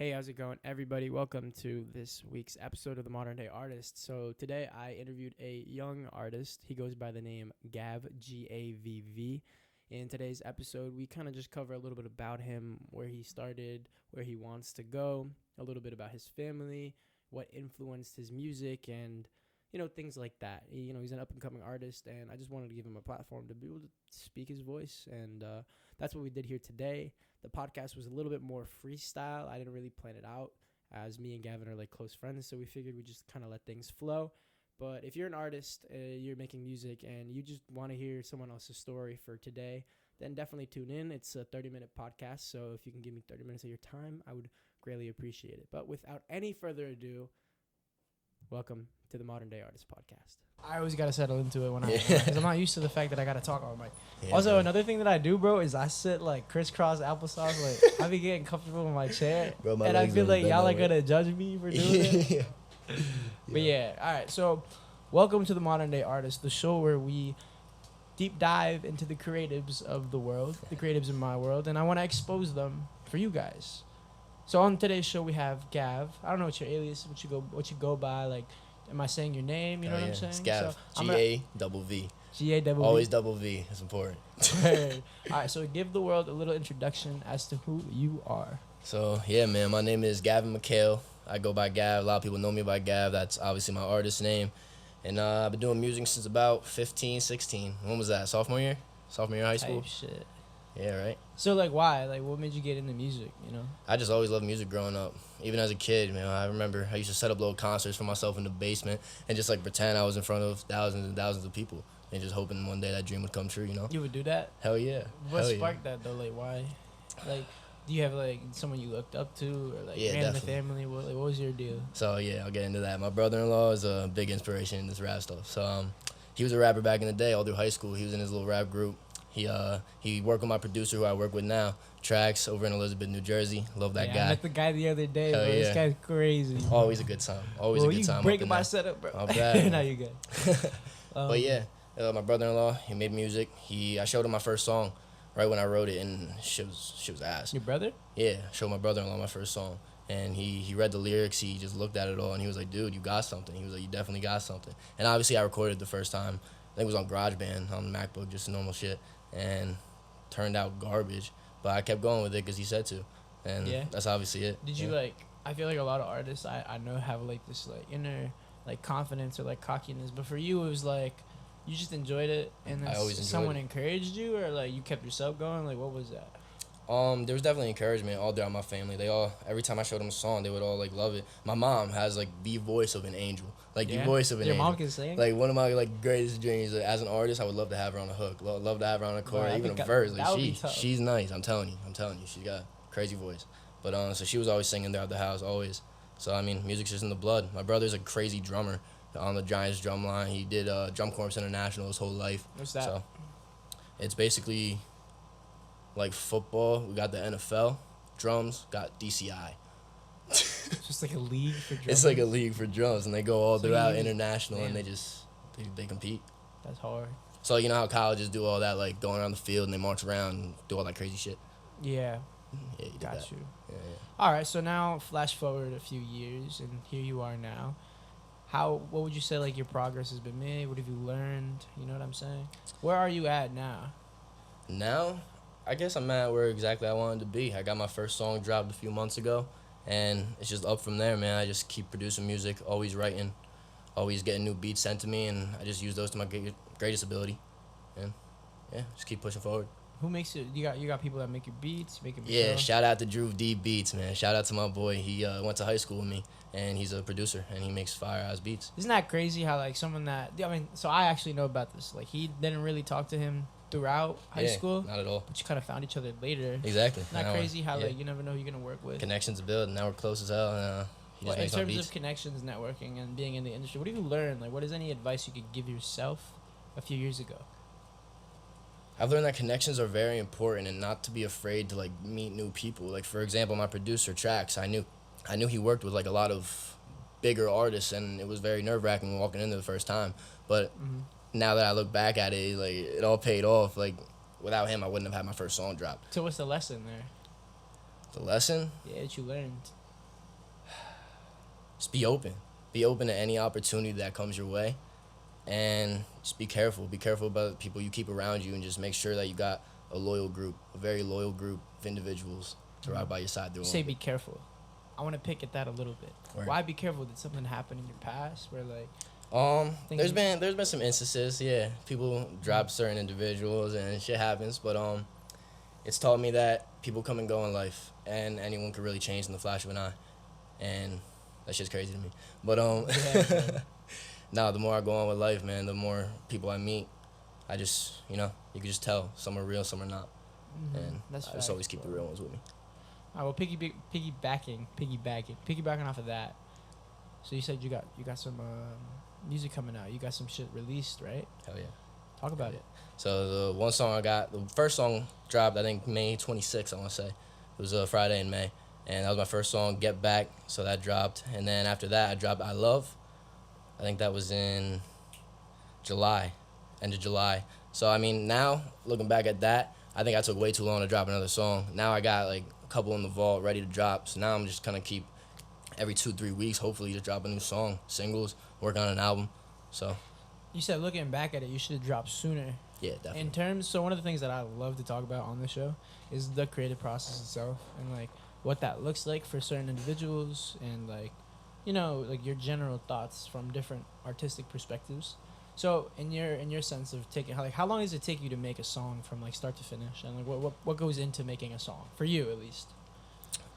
Hey, how's it going, everybody? Welcome to this week's episode of The Modern Day Artist. So today I interviewed a young artist. He goes by the name Gavv, Gavv. In today's episode, we kind of just cover a little bit about him, where he started, where he wants to go, a little bit about his family, what influenced his music, and things like that. He's an up-and-coming artist, and I just wanted to give him a platform to be able to speak his voice, and that's what we did here today. The podcast was a little bit more freestyle. I didn't really plan it out, as me and Gavin are like close friends, so we figured we'd just kind of let things flow. But if you're an artist, you're making music, and you just want to hear someone else's story for today, then definitely tune in. It's a 30-minute podcast, so if you can give me 30 minutes of your time, I would greatly appreciate it. But without any further ado, welcome to the Modern Day Artist Podcast. I always got to settle into it because I'm not used to the fact that I got to talk all night. Yeah, also, another thing that I do, bro, is I sit like crisscross applesauce. Like, I be getting comfortable in my chair. Bro, and I feel like y'all are going to judge me for doing it. But yeah, all right. So, welcome to the Modern Day Artist, the show where we deep dive into the creatives of the world, the creatives in my world, and I want to expose them for you guys. So on today's show we have Gavv. I don't know what your alias, what you go by. Like, am I saying your name? You know what I'm saying? It's Gavv. So G-A-double-V. G-A-double-V. Always double V. It's important. All right. So give the world a little introduction as to who you are. So yeah, man. My name is Gavin MCHALE. I go by Gavv. A lot of people know me by Gavv. That's obviously my artist name. And I've been doing music since about 15, 16. When was that? Sophomore year of high school. Type shit. Yeah, right. So, like, why? Like, what made you get into music, I just always loved music growing up. Even as a kid, man, I remember I used to set up little concerts for myself in the basement and just, like, pretend I was in front of thousands and thousands of people and just hoping one day that dream would come true, You would do that? Hell yeah. What sparked that, though? Like, why? Like, do you have, like, someone you looked up to or, like, ran in the family? What was your deal? So, yeah, I'll get into that. My brother-in-law is a big inspiration in this rap stuff. So, he was a rapper back in the day, all through high school. He was in his little rap group. He worked with my producer, who I work with now, Trax, over in Elizabeth, New Jersey. Love that guy. I met the guy the other day, Hell bro. Yeah. This guy's crazy. Always a good time. Always a good time. You breaking my setup, bro. I'm bad. Now you good. But yeah, my brother-in-law, he made music. I showed him my first song right when I wrote it, and she was ass. Your brother? Yeah, showed my brother-in-law my first song. And he read the lyrics, he just looked at it all, and he was like, dude, you got something. He was like, you definitely got something. And obviously I recorded it the first time. I think it was on GarageBand, on the MacBook, just normal shit. And turned out garbage, but I kept going with it because he said to, and that's obviously it. Did you I feel like a lot of artists I know have like this like inner like confidence or like cockiness, but for you it was like you just enjoyed it, and then someone encouraged you, or like you kept yourself going. Like, what was that? There was definitely encouragement all throughout my family. Every time I showed them a song, they would all like love it. My mom has like the voice of an angel, the voice of an angel. Your mom can sing? Like, one of my like greatest dreams as an artist, I would love to have her on a hook, love to have her on a chorus, even a verse. Like, she's nice. I'm telling you, she's got a crazy voice. But so she was always singing throughout the house, always. So I mean, music's just in the blood. My brother's a crazy drummer on the Giants drum line. He did Drum Corps International his whole life. What's that? So it's basically like football. We got the NFL. Drums got DCI. It's just like a league for drums. It's like a league for drums, and they go all throughout international, and they compete. That's hard. So you know how colleges do all that, like going around the field and they march around and do all that crazy shit. Yeah. Yeah, you did got that. you. Yeah. All right, so now flash forward a few years, and here you are now. What would you say like your progress has been made? What have you learned? You know what I'm saying? Where are you at now? Now, I guess I'm at where exactly I wanted to be. I got my first song dropped a few months ago, and it's just up from there, man. I just keep producing music, always writing, always getting new beats sent to me, and I just use those to my greatest ability. And yeah, just keep pushing forward. Who makes it? You got people that make your beats, make it. Yeah, shout out to Drew D Beats, man. Shout out to my boy. He went to high school with me, and he's a producer, and he makes fire-ass beats. Isn't that crazy how like someone that so I actually know about this. Like, he didn't really talk to him throughout high school. Not at all. But you kind of found each other later. Exactly. Not crazy how like you never know who you're gonna work with. Connections build, and now we're close as hell. And, he just makes my beats. In terms of connections, networking, and being in the industry, what have you learned? Like, what is any advice you could give yourself a few years ago? I've learned that connections are very important, and not to be afraid to like meet new people. Like, for example, my producer Trax, I knew he worked with like a lot of bigger artists, and it was very nerve-wracking walking into the first time. But now that I look back at it, like, it all paid off. Like, without him, I wouldn't have had my first song dropped. So what's the lesson there? The lesson? Yeah, that you learned. just be open. Be open to any opportunity that comes your way, and just be careful. Be careful about the people you keep around you, and just make sure that you got a loyal group, a very loyal group of individuals to ride by your side through You all say of be it. careful. I want to pick at that a little bit. Word. Why be careful? Did something happen in your past where like There's been some instances, yeah. People drop certain individuals and shit happens, but it's taught me that people come and go in life, and anyone could really change in the flash of an eye, and that shit's crazy to me. But nah, the more I go on with life, man, the more people I meet, I just, you can just tell some are real, some are not, and That's I just always keep the real ones with me. All right, well, piggybacking off of that. So you said you got some music coming out. You got some shit released, right? Hell yeah. Talk about it. So the one song I got, the first song dropped, I think May 26th, I want to say. It was a Friday in May. And that was my first song, Get Back. So that dropped. And then after that, I dropped I Love. I think that was in July, end of July. So, I mean, now, looking back at that, I think I took way too long to drop another song. Now I got, like, a couple in the vault ready to drop. So now I'm just going to keep every 2-3 weeks, hopefully, to drop a new song, singles, work on an album. So You said looking back at it, you should have dropped sooner. yeah, definitely. So one of the things that I love to talk about on the show is the creative process itself and like what that looks like for certain individuals and like, like your general thoughts from different artistic perspectives. So in your sense of taking, how long does it take you to make a song from like start to finish, and like what goes into making a song for you at least?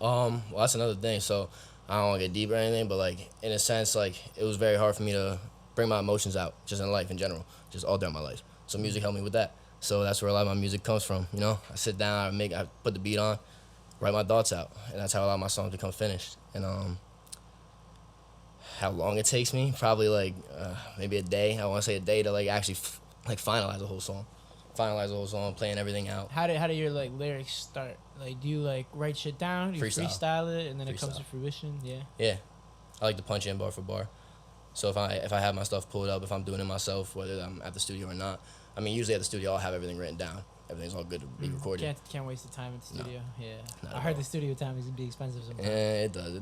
Well, that's another thing. So I don't want to get deep or anything, but like in a sense, like it was very hard for me to bring my emotions out, just in life in general, just all throughout my life. So music helped me with that. So that's where a lot of my music comes from. I sit down, I put the beat on, write my thoughts out, and that's how a lot of my songs become finished. And how long it takes me, probably like maybe a day. I want to say a day to like actually finalize the whole song, playing everything out. How do your like lyrics start? Like, do you like write shit down? Do you freestyle it, and then it comes to fruition? Yeah. Yeah, I like to punch in bar for bar. So if I have my stuff pulled up, if I'm doing it myself, whether I'm at the studio or not, I mean usually at the studio I'll have everything written down. Everything's all good to be recorded. Can't waste the time at the studio. No. Yeah. I heard the studio time is gonna be expensive sometimes. Yeah, it does, yeah.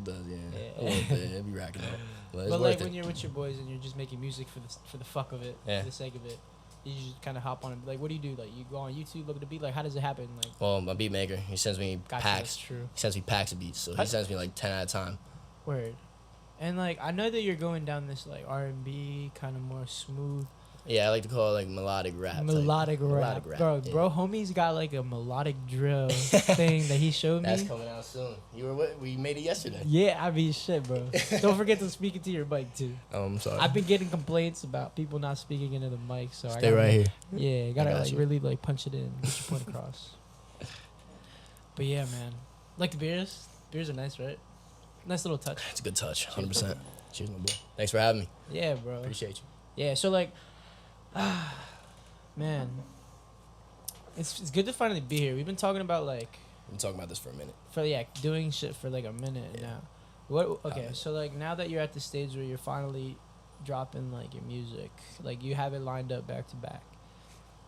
A little bit, it be racking up. But like when you're with your boys and you're just making music for the fuck of it, for the sake of it, you just kind of hop on it. Like, what do you do? Like, you go on YouTube, look at the beat. Like, how does it happen? Like, well, my beat maker, he sends me packs. That's true. He sends me packs of beats, so he sends me like 10 at a time. Word. And like, I know that you're going down this like R&B kind of more smooth. Yeah, I like to call it like melodic rap. Melodic rap. Bro, homie's got like a melodic drill thing that he showed me. That's coming out soon. We made it yesterday. Yeah, I mean shit, bro. Don't forget to speak into your mic too. I'm sorry. I've been getting complaints about people not speaking into the mic, so Stay right here. Yeah, you gotta like really like punch it in, get your point across. But yeah, man. Like the beers? Beers are nice, right? Nice little touch. It's a good touch, 100%. Cheers, my boy. Thanks for having me. Yeah, bro. Appreciate you. Yeah, so like, man, it's good to finally be here. We've been talking about like. We've been talking about this for a minute. Doing shit for like a minute now. Okay, so like now that you're at the stage where you're finally dropping like your music, like you have it lined up back to back.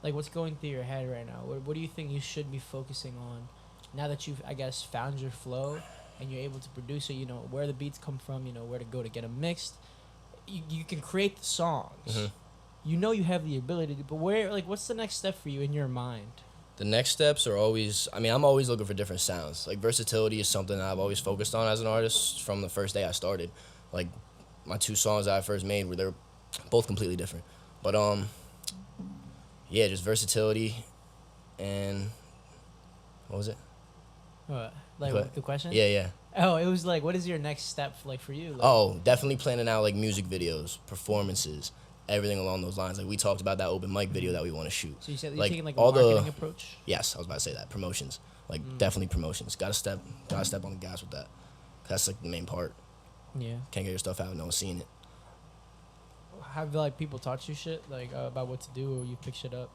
Like what's going through your head right now? What do you think you should be focusing on now that you've, I guess, found your flow and you're able to produce it? You know where the beats come from. You know where to go to get them mixed. You can create the songs. Mm-hmm. You know you have the ability to, but what's the next step for you in your mind? The next steps are always, I'm always looking for different sounds. Like, versatility is something that I've always focused on as an artist from the first day I started. Like, my 2 songs that I first made, they're both completely different. But, yeah, just versatility and, what was it? What? Like, the question? Yeah. Oh, it was like, what is your next step, like, for you? Like, oh, definitely planning out, like, music videos, performances, everything along those lines. Like, we talked about that open mic video that we want to shoot. So you said you're like, taking like a marketing approach? Yes, I was about to say that. Promotions. Like, definitely promotions. Gotta step on the gas with that. That's like the main part. Yeah. Can't get your stuff out, no one's seeing it. Have like people taught you shit like about what to do, or you pick shit up?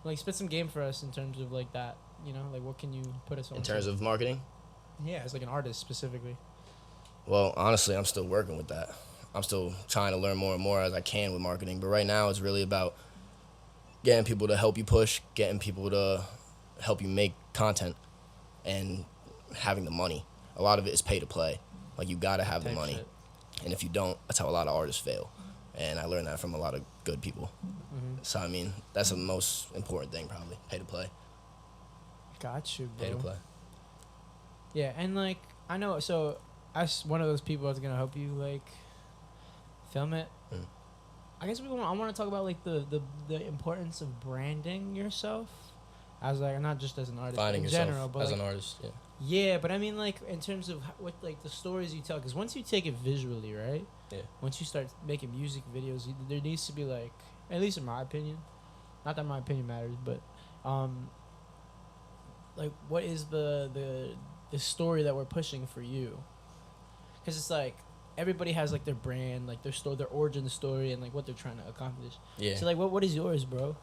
Like spit some game for us in terms of like that. You know, like what can you put us on? In terms of marketing? Yeah, as like an artist specifically. Well, honestly, I'm still working with that. I'm still trying to learn more and more as I can with marketing. But right now, it's really about getting people to help you push, getting people to help you make content, and having the money. A lot of it is pay to play. Like, you got to have the money. Shit. And if you don't, that's how a lot of artists fail. And I learned that from a lot of good people. Mm-hmm. So, I mean, that's the most important thing, probably. Pay to play. Got you, bro. Pay to play. Yeah, and, like, I know, so, as one of those people that's going to help you, like, film it, I guess I want to talk about, like, the importance of branding yourself as, like, not just as an artist, Finding in yourself general, but as like, an artist, yeah. Yeah, but I mean, like, in terms of what, like, the stories you tell, because once you take it visually, right? Yeah. Once you start making music videos, there needs to be, like, at least in my opinion, not that my opinion matters, but, like, what is the story that we're pushing for you? Because it's like everybody has, like, their brand, like their origin story, and like what they're trying to accomplish. Yeah. So, like, what is yours, bro?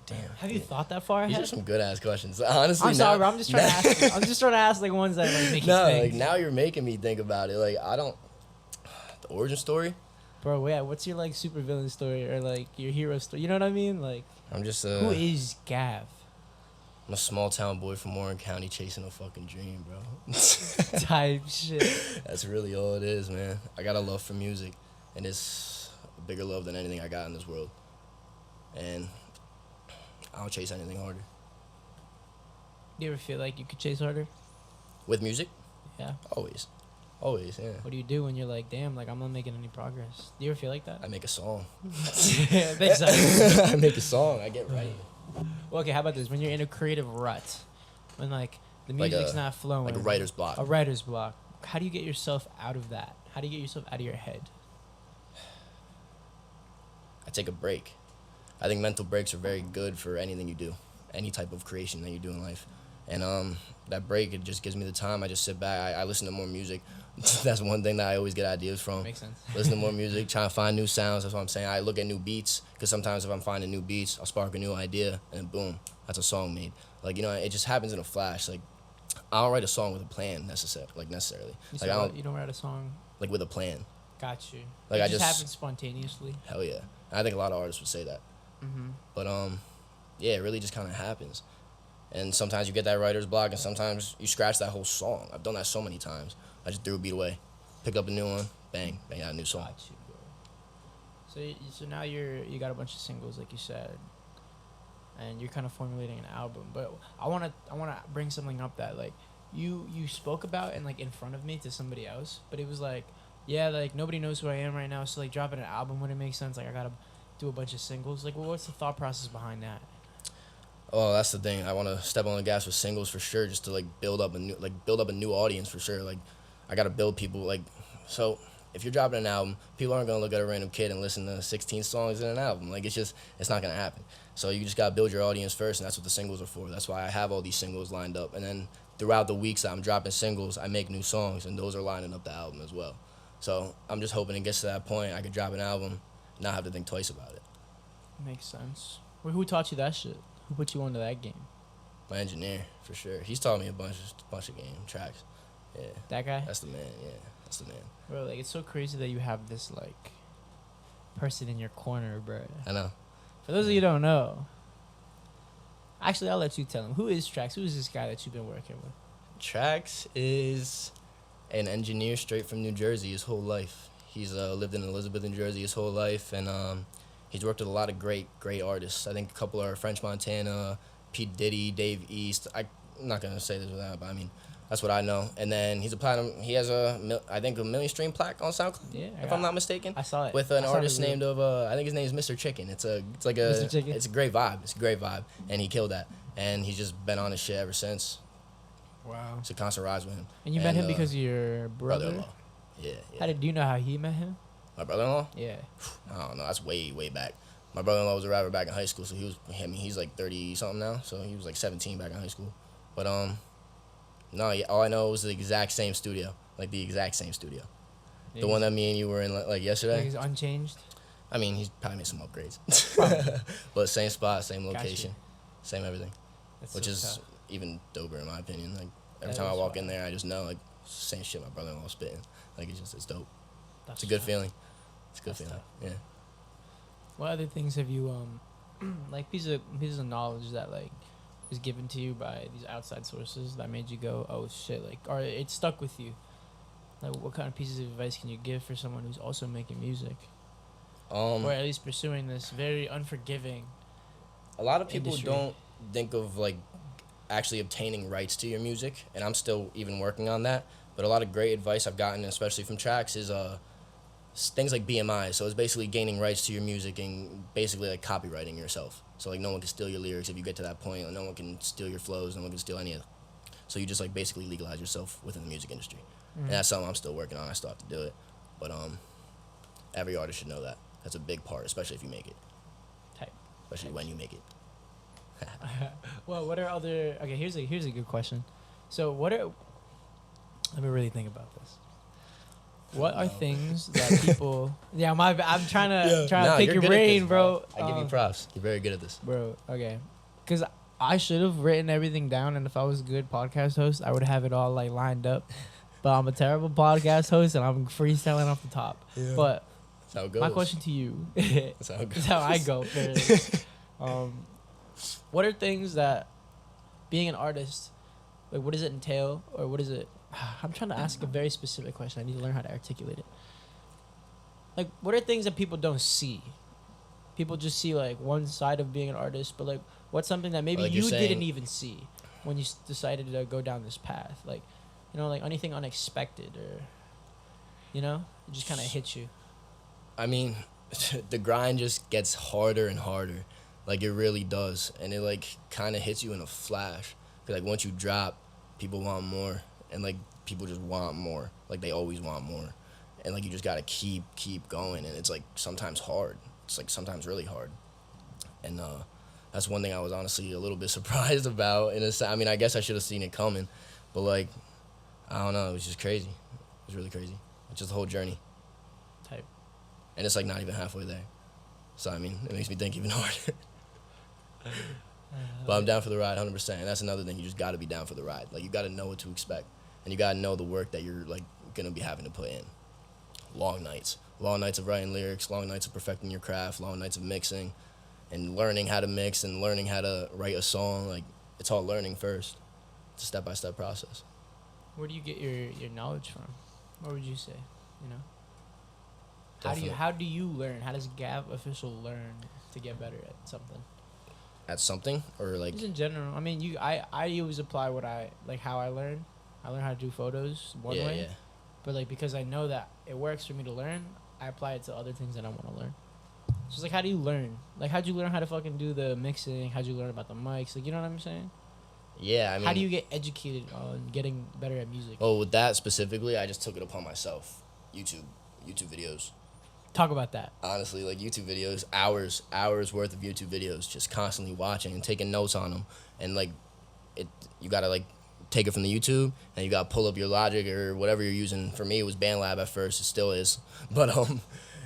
Damn. Have you thought that far ahead? These are some good ass questions. Honestly, I'm sorry, bro. I'm just trying to ask. I'm just trying to ask, like, ones that, like, make you no, think. like now you're making me think about it. Like I don't. The origin story. Bro, yeah. What's your, like, supervillain story or, like, your hero story? You know what I mean? Like, I'm just who is Gavv? I'm a small town boy from Warren County chasing a fucking dream, bro. Type shit. That's really all it is, man. I got a love for music, and it's a bigger love than anything I got in this world. And I don't chase anything harder. Do you ever feel like you could chase harder? With music? Yeah. Always. Always, yeah. What do you do when you're like, damn, like, I'm not making any progress? Do you ever feel like that? I make a song. Yeah, makes sense. I make a song. I get right. Well, okay, how about this? When you're in a creative rut, when, like, the Like music's a- not flowing. Like a writer's block. A writer's block. How do you get yourself out of that? How do you get yourself out of your head? I take a break. I think mental breaks are very good for anything you do, any type of creation that you do in life. And that break, it just gives me the time. I just sit back. I listen to more music. That's one thing that I always get ideas from. Makes sense. Listen to more music, trying to find new sounds. That's what I'm saying. I look at new beats, because sometimes if I'm finding new beats, I'll spark a new idea, and boom, that's a song made. Like, you know, it just happens in a flash. Like, I don't write a song with a plan necessarily. You Like, said I what? don't, You don't write a song? like, with a plan. Got you. Like, it I just just- happens spontaneously. Hell yeah. And I think a lot of artists would say that. Mm-hmm. But yeah, it really just kind of happens. And sometimes you get that writer's block, and sometimes you scratch that whole song. I've done that so many times. I just threw a beat away, picked up a new one, bang, got a new song. Got you, bro. So now you got a bunch of singles, like you said, and you're kind of formulating an album. But I wanna bring something up that, like, you spoke about and, like, in front of me to somebody else, but it was like, yeah, like, nobody knows who I am right now, so, like, dropping an album wouldn't make sense. Like, I gotta do a bunch of singles. Like, well, what's the thought process behind that? Oh, that's the thing. I want to step on the gas with singles for sure, just to like build up a new audience for sure. Like, I gotta build people. Like, so if you're dropping an album, people aren't gonna look at a random kid and listen to 16 songs in an album. Like, it's not gonna happen. So you just gotta build your audience first, and that's what the singles are for. That's why I have all these singles lined up, and then throughout the weeks that I'm dropping singles, I make new songs, and those are lining up the album as well. So I'm just hoping it gets to that point I could drop an album, not have to think twice about it. Makes sense. Well, who taught you that shit? Who put you onto that game? My engineer, for sure. He's taught me a bunch of game tracks. Yeah. That guy? That's the man, yeah. That's the man. Bro, like, it's so crazy that you have this, like, person in your corner, bro. I know. For those of you who don't know, actually, I'll let you tell him. Who is Trax? Who is this guy that you've been working with? Trax is an engineer straight from New Jersey his whole life. He's lived in Elizabeth, New Jersey his whole life, and he's worked with a lot of great artists. I think a couple are French Montana, Pete Diddy, Dave East. I'm not going to say this without, but I mean, that's what I know. And then he's a platinum. He has I think a million stream plaque on SoundCloud. Yeah, if I'm not mistaken. I saw it With an I saw artist the named I think his name is Mr. Chicken. It's like Mr. Chicken? it's a great vibe. It's a great vibe, and he killed that. And he's just been on his shit ever since. Wow. It's a constant rise with him. And you met him because of your brother? Brother-in-law. Yeah. How do you know how he met him? My brother-in-law? Yeah. I don't know. That's way back. My brother-in-law was a rapper back in high school, so he's like 30 something now, so he was like 17 back in high school. But no, all I know was the exact same studio, like the exact same studio, the one that me and you were in like yesterday. Like, he's unchanged. I mean, he's probably made some upgrades, Probably. but same spot, same Gotcha. location, same everything, That's which so is tough. even doper in my opinion. Like every That time I is walk wild. in there, I just know like same shit my brother-in-law spitting. Like it's dope. That's It's a good tough. feeling. It's a good That's feeling. tough. Yeah. What other things have you like pieces of knowledge that, like, was given to you by these outside sources that made you go, oh shit, like, or it stuck with you? Like, what kind of pieces of advice can you give for someone who's also making music, Um, or at least pursuing this very unforgiving? a lot of people industry. don't think of like actually obtaining rights to your music, and I'm still even working on that. But a lot of great advice I've gotten, especially from tracks, is things like BMI. So it's basically gaining rights to your music and basically like copywriting yourself. So like no one can steal your lyrics if you get to that point. No one can steal your flows. No one can steal any of it. So you just like basically legalize yourself within the music industry. And that's something I'm still working on. I still have to do it. But every artist should know that. That's a big part, especially if you make it. Type. Especially when you make it. Well, what are other? Okay, here's a good question. So what are? Let me really think about this. What are things that people? Yeah, I'm trying to pick your brain, bro. I give you props. You're very good at this, bro. Okay, because I should have written everything down, and if I was a good podcast host, I would have it all like lined up. But I'm a terrible podcast host, and I'm freestyling off the top. Yeah. But that's how it goes. My question to you. That's how it goes. That's how I go. What are things that being an artist, like, what does it entail, or what is it? I'm trying to ask a very specific question. I need to learn how to articulate it. Like, what are things that people don't see? People just see like one side of being an artist, but like, what's something that maybe you didn't even see when you decided to go down this path? Like, you know, like anything unexpected, or, you know, it just kind of hits you. I mean, the grind just gets harder and harder. Like, it really does. And it, like, kind of hits you in a flash. Because, like, once you drop, people want more. And, like, people just want more. Like, they always want more. And, like, you just got to keep going. And it's, like, sometimes hard. It's, like, sometimes really hard. And that's one thing I was honestly a little bit surprised about. I mean, I guess I should have seen it coming. But, like, I don't know. It was just crazy. It was really crazy. It's just the whole journey. Type. And it's, like, not even halfway there. So, I mean, it makes me think even harder. But I'm down for the ride 100%. And that's another thing. You just got to be down for the ride. Like, you got to know what to expect. And you got to know the work that you're, like, going to be having to put in. Long nights. Long nights of writing lyrics. Long nights of perfecting your craft. Long nights of mixing. And learning how to mix and learning how to write a song. Like, it's all learning first. It's a step-by-step process. Where do you get your knowledge from? What would you say? You know? How do you learn? How does Gavv official learn to get better at something? At something, or like just in general? I mean, I always apply what how I learn. I learn how to do photos one way. Yeah. But like, because I know that it works for me to learn, I apply it to other things that I want to learn. So it's like, how do you learn? Like, how'd you learn how to fucking do the mixing? How'd you learn about the mics? Like, you know what I'm saying? Yeah, I mean, how do you get educated on getting better at music? Oh, with that specifically, I just took it upon myself. YouTube videos. Talk about that. Honestly, like, YouTube videos, hours worth of YouTube videos, just constantly watching and taking notes on them. And like, you gotta like take it from the YouTube, and you gotta pull up your Logic or whatever you're using. For me, it was BandLab at first. It still is, but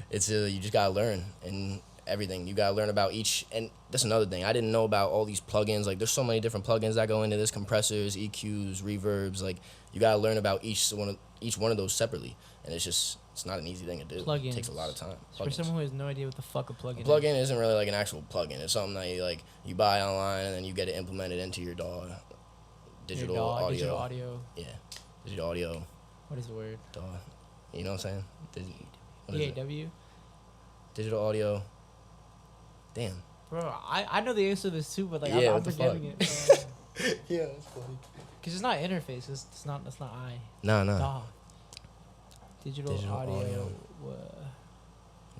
it's you just gotta learn and everything. You gotta learn about each, and that's another thing. I didn't know about all these plugins. Like, there's so many different plugins that go into this: compressors, EQs, reverbs. Like, you gotta learn about each one of those separately, and it's not an easy thing to do. Plugins. It takes a lot of time. For someone who has no idea what the fuck a plugin is. A plugin isn't really like an actual plugin. It's something that you buy online, and then you get it implemented into your DAW. Digital audio. Yeah. Digital audio. What is the word? DAW. You know what I'm saying? DAW? Digital audio. Damn. Bro, I know the answer to this too, but like, yeah, I'm forgetting it. Yeah, that's funny. Because it's not interface. That's not I. No. DAW. Digital audio.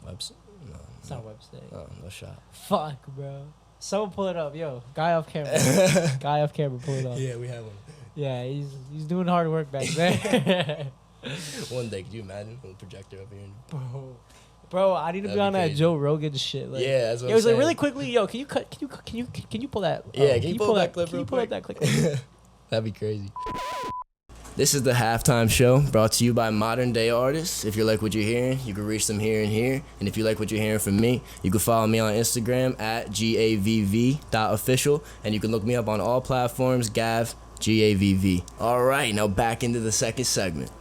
Website? No. It's not a website. No shot. Fuck, bro. Someone pull it up. Yo, guy off camera. Pull it up. Yeah, we have one. Yeah, he's doing hard work back there. One day, could you imagine with a projector up here? Bro, I need to be on that Joe Rogan shit. Like, yeah, that's what it was like really quickly. Yo, can you pull that? Yeah, can you pull that clip? Can you pull up that clip? That'd be crazy. This is the halftime show brought to you by Modern Day Artists. If you like what you're hearing, you can reach them here and here. And if you like what you're hearing from me, you can follow me on Instagram at gavv.official. And you can look me up on all platforms, Gavv, GAVV. All right, now back into the second segment.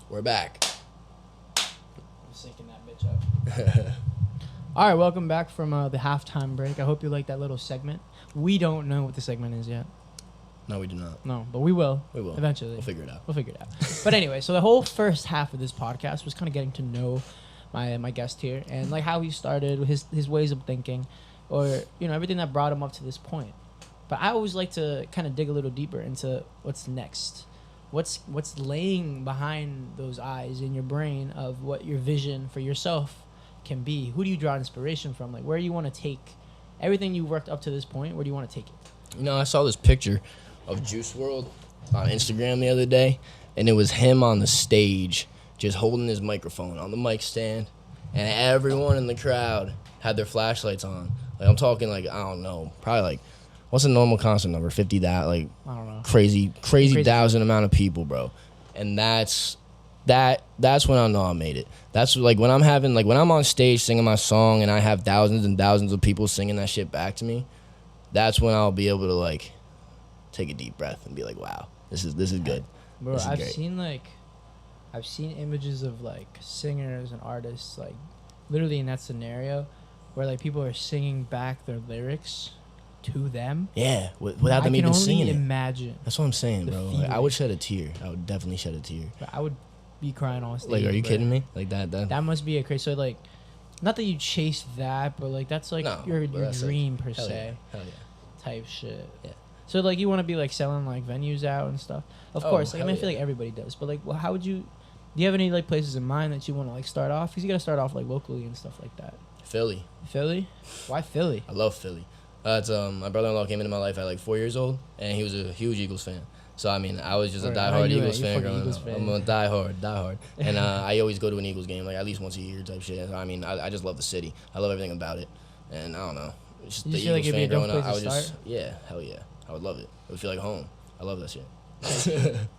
We're back. I'm syncing that bitch up. All right, welcome back from the halftime break. I hope you like that little segment. We don't know what the segment is yet. No, we do not. No, but we will. We will. Eventually. We'll figure it out. We'll figure it out. But anyway, so the whole first half of this podcast was kind of getting to know my guest here and like how he started, his ways of thinking, or everything that brought him up to this point. But I always like to kind of dig a little deeper into what's next. What's laying behind those eyes in your brain of what your vision for yourself can be. Who do you draw inspiration from? Like, where do you want to take everything you've worked up to this point? Where do you want to take it? I saw this picture of Juice WRLD on Instagram the other day, and it was him on the stage just holding his microphone on the mic stand, and everyone in the crowd had their flashlights on. Like, I'm talking like, I don't know, probably like, what's a normal concert number? 50, that like I don't know. Crazy thousand amount of people, bro. And that's when I know I made it. That's like when I'm on stage singing my song and I have thousands and thousands of people singing that shit back to me. That's when I'll be able to like take a deep breath and be like, wow, this is good. Bro, This is I've great. seen images of like singers and artists like literally in that scenario where like people are singing back their lyrics to them. Yeah, without them even singing it. Imagine. That's what I'm saying, bro. Like, I feeling. would shed a tear. I would definitely shed a tear. I would be crying on stage. Like, are you bro. kidding me? Like that. That must be a crazy. So like, not that you chase that, but like that's like No, your but that's, like, dream per Hell se yeah. Hell yeah. type shit. Yeah. So like you want to be like selling like venues out and stuff. Of Oh, course, like I mean, I hell feel yeah. like everybody does. But like, well, how would you? Do you have any like places in mind that you want to like start off? Because you got to start off like locally and stuff like that. Philly. Philly? Why Philly? I love Philly. It's my brother-in-law came into my life at like 4 years old, and he was a huge Eagles fan. So I mean, I was just a Right, diehard you Eagles fan fucking growing Eagles up. fan. I'm a diehard, and I always go to an Eagles game like at least once a year type shit. So, I mean, I just love the city. I love everything about it, and I don't know. It's just You the just feel like Eagles it'd be a fan dope growing up. place I to would just hell yeah, I would love it. It would feel like home. I love that shit.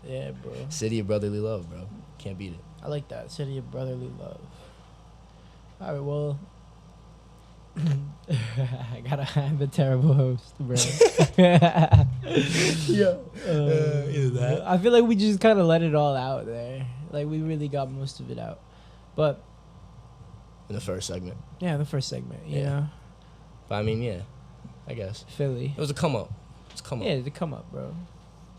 Yeah, bro. City of brotherly love, bro. Can't beat it. I like that. City of brotherly love. All right, well. I'm a terrible host, bro. Yeah. Either that. I feel like we just kind of let it all out there. Like, we really got most of it out. But, In the first segment. yeah, the first segment, you Yeah. know? But I mean, yeah, I guess Philly. it was a come up. It's a come up. Yeah, to come up, bro.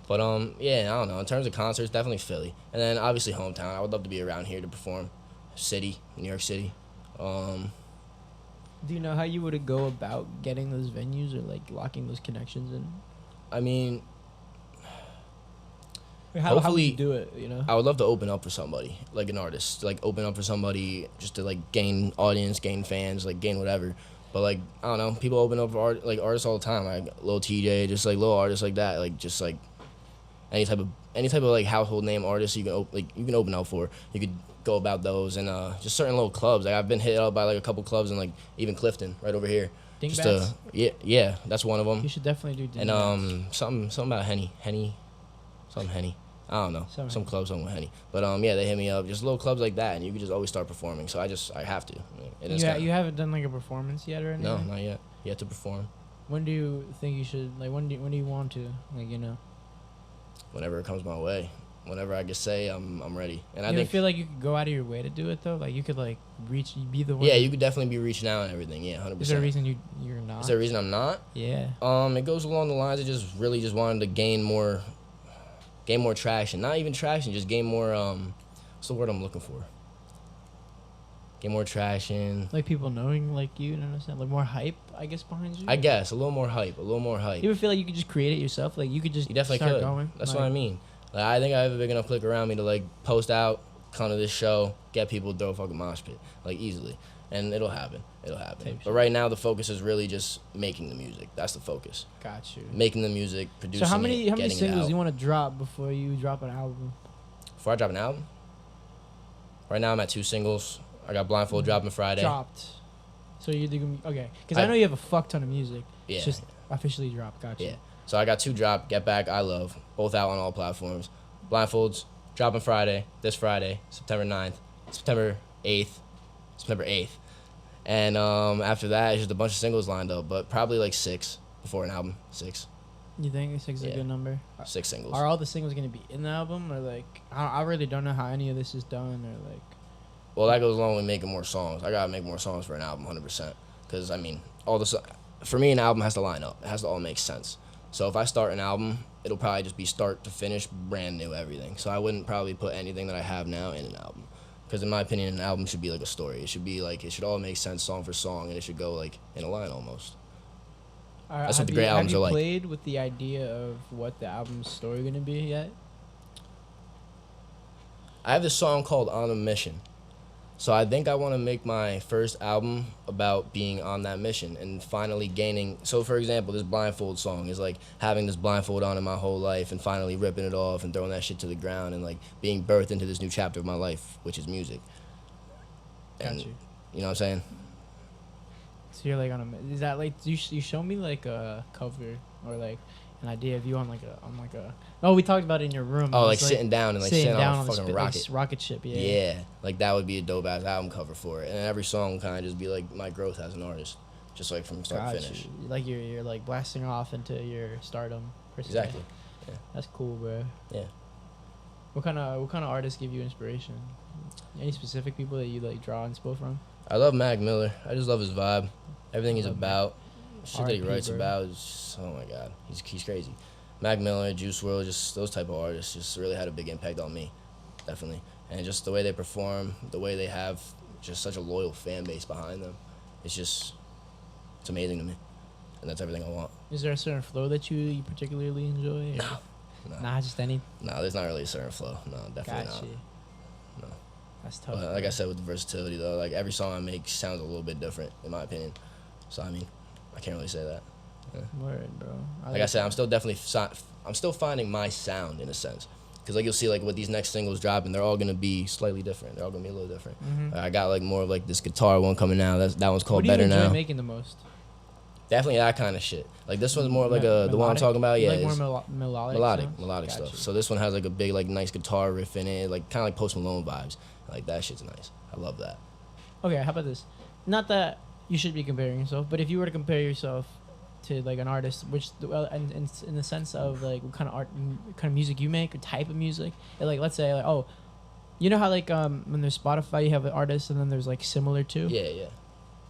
But yeah, I don't know. In terms of concerts, definitely Philly, and then obviously hometown. I would love to be around here to perform. City, New York City. Do you know how you would go about getting those venues or, like, locking those connections in? I mean, How would Hopefully- you do it, you know? I would love to open up for somebody, like an artist, like open up for somebody just to like gain audience, gain fans, like gain whatever. But like I don't know, people open up for artists all the time, like Lil TJ, just like little artists like that, like just like any type of like household name artist you can open up for. You could go about those and just certain little clubs. Like I've been hit up by like a couple clubs in like even Clifton right over here. Just Dingbats? yeah, that's one of them. You should definitely do And Dingbats. something about Henny, something Henny. I don't know, Some some clubs, something with Henny. But yeah, they hit me up, just little clubs like that, and you could just always start performing. So I have to. It is kinda- You haven't done, like, a performance yet or anything? no, not yet. Yet to perform. When do you think you should, like, when do you want to, like, you know? Whenever it comes my way, whenever I can say I'm ready. And I You think feel like you could go out of your way to do it, though? Like, you could, like, be the one? yeah, you could definitely be reaching out and everything. Yeah, 100%. Is there a reason you're not? Is there a reason I'm not? Yeah. It goes along the lines of just really just wanting to gain more traction. Not even traction, just gain more what's the word I'm looking for? Gain more traction. Like, people knowing, like, you know what I'm saying? Like, more hype, I guess, behind you? I guess a little more hype. You ever feel like you could just create it yourself? Like, you could just You definitely start could. going? That's like, what I mean. Like I think I have a big enough clique around me to like post out, come to this show, get people to throw a fucking mosh pit, like easily, and it'll happen. Type But shit. right now the focus is really just making the music. That's the focus. Got you. Making the music, producing So how many getting it singles out. do you want to drop before you drop an album? Before I drop an album. Right now I'm at 2 singles. I got Blindfold dropping Friday. Dropped. So you're doing, okay. Because I know you have a fuck ton of music. Yeah. It's just officially dropped. Got you. Yeah. So I got 2 drop. Get Back, I Love, both out on all platforms. Blindfolds dropping this Friday, September 9th, September 8th. And after that, it's just a bunch of singles lined up, but probably like 6 before an album. 6 You think 6 is a Yeah. good number? 6 singles. Are all the singles going to be in the album? Or, like, I really don't know how any of this is done. Or, like, Well, that goes along with making more songs. I gotta make more songs for an album, 100%. Because I mean, for me, an album has to line up. It has to all make sense. So if I start an album it'll probably just be start to finish, brand new everything. So I wouldn't probably put anything that I have now in an album. Because in my opinion, an album should be like a story. It should be like, it should all make sense song for song, and it should go like in a line almost. That's what the great albums are like. Have you played with the idea of what the album's story going to be yet? I have this song called On a Mission. So I think I want to make my first album about being on that mission and finally gaining. So for example, this blindfold song is like having this blindfold on in my whole life and finally ripping it off and throwing that shit to the ground and like being birthed into this new chapter of my life, which is music. And, Got you. You know what I'm saying? So you're like on a, is that like, you show me like a cover or like an idea of you on like a, oh, we talked about it in your room. Oh, like sitting down and like sitting on a fucking rocket. Rocket ship, yeah. Yeah, like that would be a dope ass album cover for it. And every song kind of just be like my growth as an artist, just like from start to finish. Like you're like blasting off into your stardom. Exactly. Yeah. That's cool, bro. Yeah. What kind of artists give you inspiration? Any specific people that you like draw inspo from? I love Mac Miller. I just love his vibe. Everything he's about. Shit that he R.I.P., writes bro. about is just, oh my god, he's crazy. Mac Miller, Juice WRLD, just those type of artists just really had a big impact on me, definitely. And just the way they perform, the way they have just such a loyal fan base behind them, it's amazing to me, and that's everything I want. Is there a certain flow that you particularly enjoy? No. Nah, just any. No, there's not really a certain flow. No, definitely Gotcha. not. No. That's tough. But like I said, with the versatility though, like every song I make sounds a little bit different, in my opinion. So I mean, I can't really say that. Yeah. Word, bro. Like I said, I'm still finding my sound in a sense, because like you'll see like with these next singles dropping, they're all gonna be slightly different. They're all gonna be a little different. Mm-hmm. I got like more of like this guitar one coming out. That one's called What do you Better enjoy Now. making the most? Definitely that kind of shit. Like this one's more of like the one I'm talking about. You Yeah, like it's more melodic melodic Gotcha. stuff. So this one has like a big like nice guitar riff in it, like kind of like Post Malone vibes. Like that shit's nice. I love that. Okay, how about this? Not that you should be comparing yourself, but if you were to compare yourself to like an artist, which in the sense of like what kind of kind of music you make, or type of music, and, like let's say like, oh, you know how like when there's Spotify you have an artist and then there's like similar to. Yeah.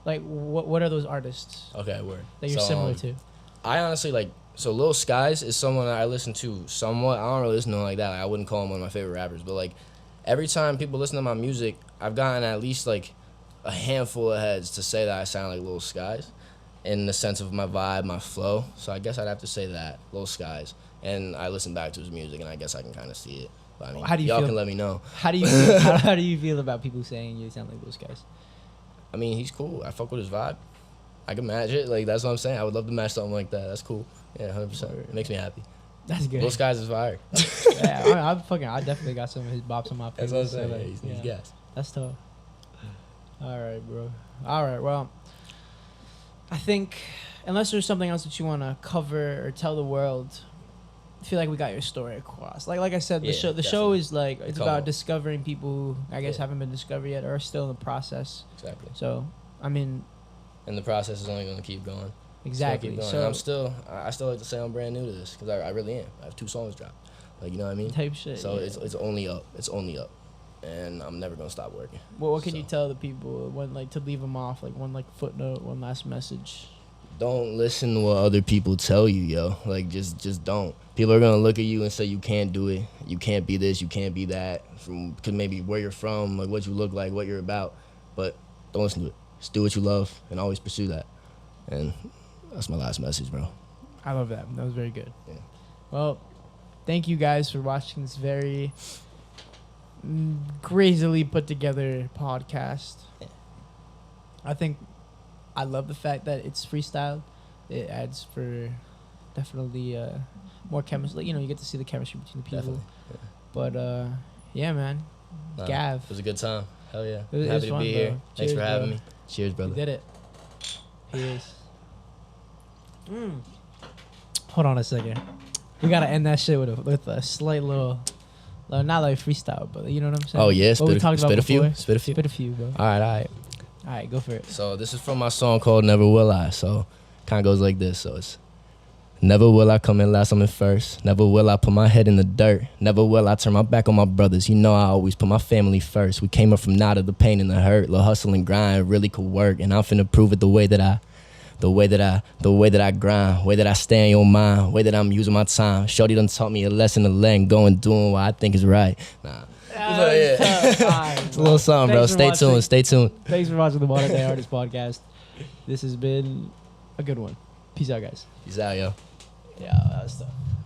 Like what are those artists Okay, word. that you're similar to? I honestly like. So Lil Skies is someone that I listen to somewhat. I don't really listen to him like that. Like, I wouldn't call him one of my favorite rappers, but like every time people listen to my music, I've gotten at least like a handful of heads to say that I sound like Lil Skies, in the sense of my vibe, my flow. So I guess I'd have to say that, Lil Skies. And I listen back to his music, and I guess I can kind of see it. But I mean, How do you y'all feel? can let me know. How do you feel, how do you feel about people saying you sound like those guys? I mean, he's cool. I fuck with his vibe. I can match it. Like, that's what I'm saying. I would love to match something like that. That's cool. Yeah, 100%. It makes me happy. That's good. Lil Skies is fire. Yeah, I definitely got some of his bops on my playlist. That's what I'm saying. So, like, He's gas. That's tough. All right, bro. All right, well, I think unless there's something else that you want to cover or tell the world, I feel like we got your story across. Like I said, the show definitely. is like it's Come about on. discovering people who I guess haven't been discovered yet or are still in the process. Exactly. So, I mean, And the process is only going to keep going. exactly. Keep going. So I still like to say I'm brand new to this, because I really am. I have 2 songs dropped. Like, you know what I mean? type shit. So yeah. it's only up. It's only up. And I'm never going to stop working. Well, what can So. you tell the people when like to leave them off? Like one like footnote, one last message. Don't listen to what other people tell you, yo. Like, just don't. People are gonna look at you and say you can't do it, you can't be this, you can't be that, cause maybe where you're from, like what you look like, what you're about. But don't listen to it. Just do what you love and always pursue that. And that's my last message, bro. I love that. That was very good. Yeah. Well, thank you guys for watching this very crazily put together podcast. Yeah. I think I love the fact that it's freestyle. It adds for definitely more chemistry. You know, you get to see the chemistry between the people. Definitely. But yeah, man. Nah, Gavv. It was a good time. Hell yeah. It was Happy to fun, be bro. here. Thanks Cheers, for having bro. me. Cheers, brother. You did it. Peace. Hold on a second. We gotta end that shit with a slight little, not like freestyle, but you know what I'm saying? Oh yeah, What we talked about spit a few. before. Spit a few. Spit a few, bro. All right. All right, go for it. So this is from my song called Never Will I. So kind of goes like this. So it's never will I come in last, I'm in first. Never will I put my head in the dirt. Never will I turn my back on my brothers. You know I always put my family first. We came up from out of the pain and the hurt. Little hustle and grind really could work. And I'm finna prove it the way that I The way that I grind, way that I stay in your mind, way that I'm using my time. Shorty done taught me a lesson to let and go and doing what I think is right. Nah. It's a little something, bro. Stay tuned. Thanks for watching the Modern Day Artist Podcast. This has been a good one. Peace out, guys. Peace out, yo. Yeah, that was tough.